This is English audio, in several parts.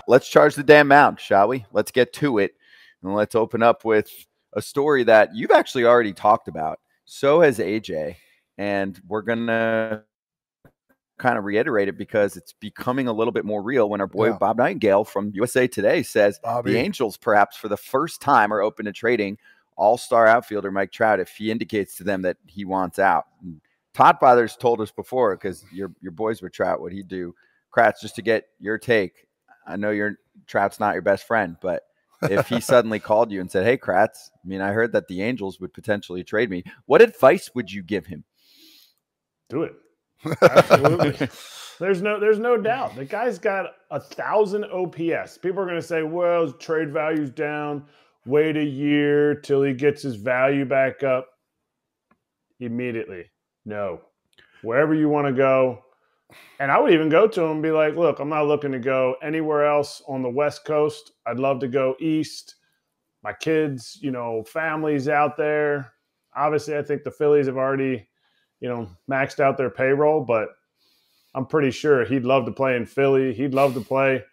let's charge the damn mound, shall we? Let's get to it. And let's open up with a story that you've actually already talked about. So has AJ. And we're going to kind of reiterate it because it's becoming a little bit more real when our boy Bob Nightingale from USA Today says the Angels, perhaps for the first time, are open to trading all-star outfielder Mike Trout if he indicates to them that he wants out. And Todd Fathers told us before, because your boys were Trout, what he'd do. Kratz, just to get your take, I know Trout's not your best friend, but if he suddenly called you and said, hey, Kratz, I mean, I heard that the Angels would potentially trade me, what advice would you give him? Do it. Absolutely. There's no doubt. The guy's got 1,000 OPS. People are going to say, well, his trade value's down. Wait a year till he gets his value back up. Immediately. No. Wherever you want to go. And I would even go to him and be like, look, I'm not looking to go anywhere else on the West Coast. I'd love to go east. My kids, family's out there. Obviously, I think the Phillies have already, maxed out their payroll, but I'm pretty sure he'd love to play in Philly. He'd love to play,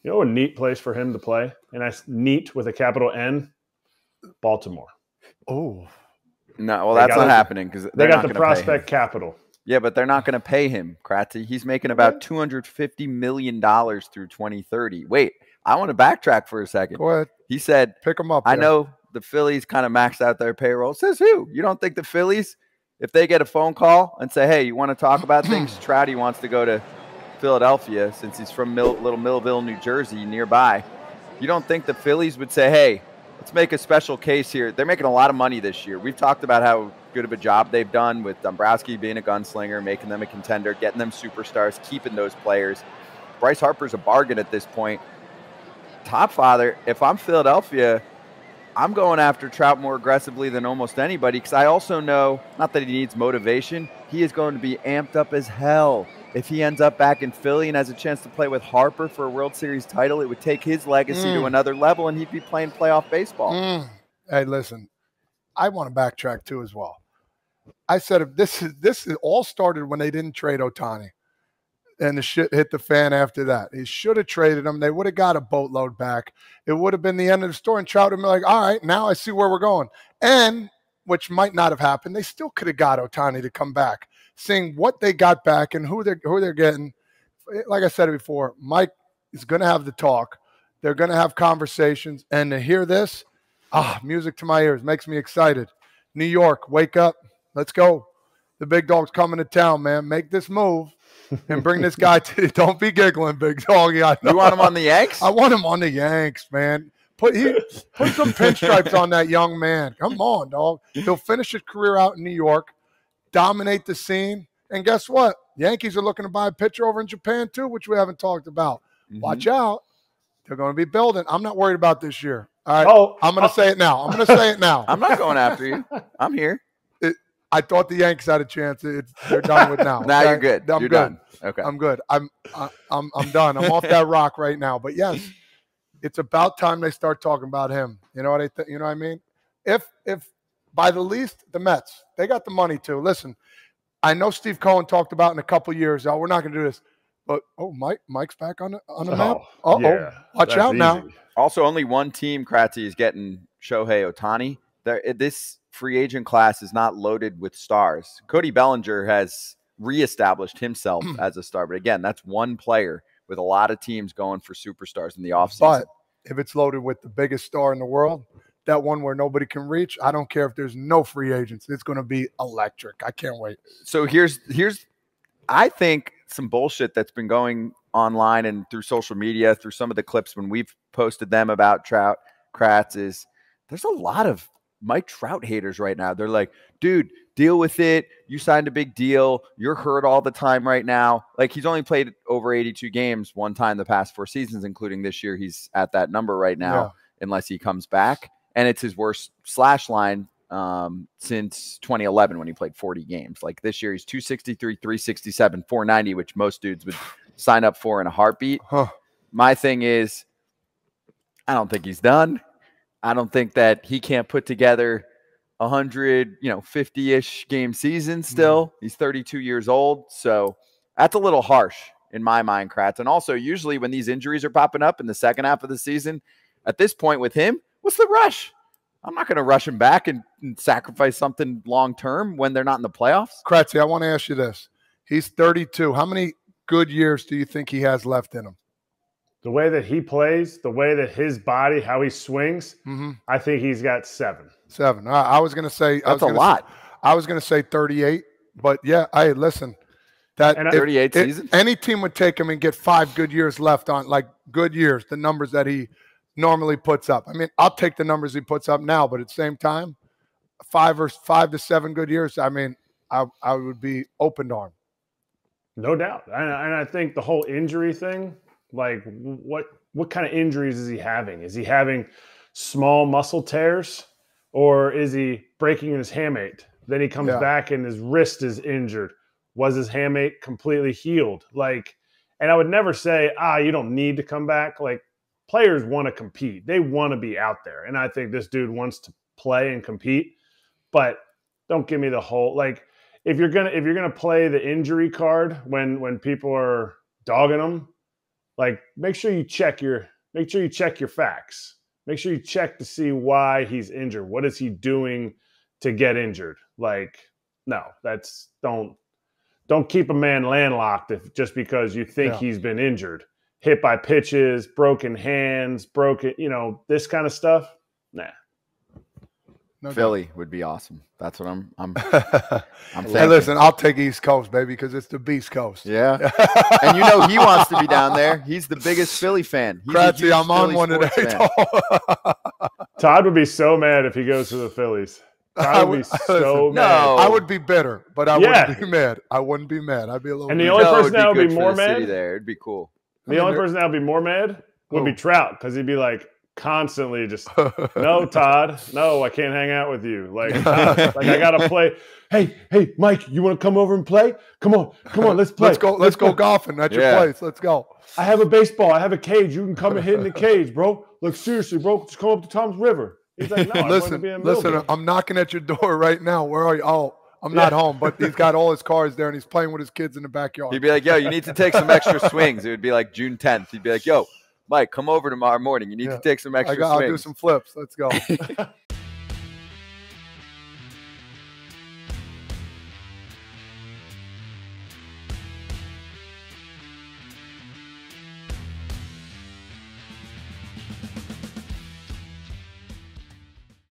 a neat place for him to play. And that's neat with a capital N, Baltimore. Oh. No, well, that's not happening because they got the prospect capital. Yeah, but they're not going to pay him, Kratzy. He's making about $250 million through 2030. Wait, I want to backtrack for a second. Go ahead. He said, pick him up. I know the Phillies kind of maxed out their payroll. Says who? You don't think the Phillies, if they get a phone call and say, hey, you want to talk about things? Trouty wants to go to Philadelphia since he's from little Millville, New Jersey, nearby. You don't think the Phillies would say, hey, let's make a special case here. They're making a lot of money this year. We've talked about how good of a job they've done with Dombrowski being a gunslinger, making them a contender, getting them superstars, keeping those players. Bryce Harper's a bargain at this point. Top father, if I'm Philadelphia, I'm going after Trout more aggressively than almost anybody because I also know, not that he needs motivation, he is going to be amped up as hell. If he ends up back in Philly and has a chance to play with Harper for a World Series title, it would take his legacy to another level, and he'd be playing playoff baseball. Hey, listen, I want to backtrack too as well. I said if this is all started when they didn't trade Ohtani, and the shit hit the fan after that. He should have traded him. They would have got a boatload back. It would have been the end of the story, and Trout would have been like, all right, now I see where we're going. And, which might not have happened, they still could have got Ohtani to come back. Seeing what they got back and who they're getting. Like I said before, Mike is going to have the talk. They're going to have conversations. And to hear this, music to my ears, makes me excited. New York, wake up. Let's go. The big dog's coming to town, man. Make this move and bring this guy to – don't be giggling, big dog. You want him on the Yanks? I want him on the Yanks, man. Put some pinstripes on that young man. Come on, dog. He'll finish his career out in New York, dominate the scene, and guess what? Yankees are looking to buy a pitcher over in Japan too, which we haven't talked about. Watch out. They're going to be building. I'm not worried about this year. All right, I'm going to say it now. I'm not going after you. I'm here. I thought the Yankees had a chance. They're done with now. Now you're good. You're done. Okay. I'm good. I'm done. I'm off that rock right now. But yes, it's about time they start talking about him. You know what I mean? If by the least, the Mets, they got the money too. Listen, I know Steve Cohen talked about in a couple years. Oh, we're not going to do this. But Mike's back on the map. Yeah, watch out now. Also, only one team, Kratzy, is getting Shohei Ohtani. This free agent class is not loaded with stars. Cody Bellinger has reestablished himself as a star. But again, that's one player with a lot of teams going for superstars in the offseason. But if it's loaded with the biggest star in the world, that one where nobody can reach, I don't care if there's no free agents. It's going to be electric. I can't wait. So here's I think some bullshit that's been going online and through social media, through some of the clips when we've posted them about Trout, Kratz, is there's a lot of Mike Trout haters right now. They're like, dude, deal with it. You signed a big deal. You're hurt all the time right now. Like, he's only played over 82 games one time the past 4 seasons, including this year. He's at that number right now, unless he comes back. And it's his worst slash line since 2011 when he played 40 games. Like, this year he's 263, 367, 490, which most dudes would sign up for in a heartbeat. My thing is, I don't think he's done. I don't think that he can't put together 100, 50-ish game season still. He's 32 years old. So that's a little harsh, in my mind, Kratz. And also, usually when these injuries are popping up in the second half of the season, at this point with him, what's the rush? I'm not going to rush him back and sacrifice something long-term when they're not in the playoffs. Kratzy, I want to ask you this. He's 32. How many good years do you think he has left in him? The way that he plays, the way that his body, how he swings, I think he's got 7. 7. I was going to say that's a lot. I was going to say 38, but yeah, hey, listen. That 38 seasons. Any team would take him and get 5 good years left on, like good years, the numbers that he normally puts up. I mean, I'll take the numbers he puts up now, but at the same time, 5 to 7 good years, I mean, I would be open to him. No doubt. And I think the whole injury thing, like what kind of injuries is he having? Is he having small muscle tears, or is he breaking his hamate? Then he comes back and his wrist is injured. Was his hamate completely healed? Like, and I would never say, you don't need to come back. Like, players want to compete. They want to be out there. And I think this dude wants to play and compete, but don't give me the whole, like, if you're going to play the injury card when people are dogging him, like, make sure you check your facts. Make sure you check to see why he's injured. What is he doing to get injured? Like, no, don't keep a man landlocked just because you think he's been injured. Hit by pitches, broken hands, this kind of stuff. Nah. No Philly would be awesome. That's what I'm thinking. Hey, listen, I'll take East Coast, baby, because it's the Beast Coast. Yeah. And he wants to be down there. He's the biggest Philly fan. Kratzy, I'm on one today. Todd would be so mad if he goes to the Phillies. I would be so mad. No. I would be bitter, but I wouldn't be mad. I wouldn't be mad. I'd be a little. And the only person that would be more mad it'd be cool. The only person that would be more mad would be Trout, because he'd be like constantly just, no, Todd, no, I can't hang out with you. Like I gotta play. Hey, Mike, you want to come over and play? Come on, let's play. Let's go golfing at your place. Let's go. I have a baseball. I have a cage. You can come and hit in the cage, bro. Look, seriously, bro, just come up to Tom's River. He's like, no, listen, I'm knocking at your door right now. Where are you? Oh, I'm not home, but he's got all his cars there and he's playing with his kids in the backyard. He'd be like, yo, you need to take some extra swings. It would be like June 10th. He'd be like, yo, Mike, come over tomorrow morning. You need to take some extra swings. I'll do some flips. Let's go.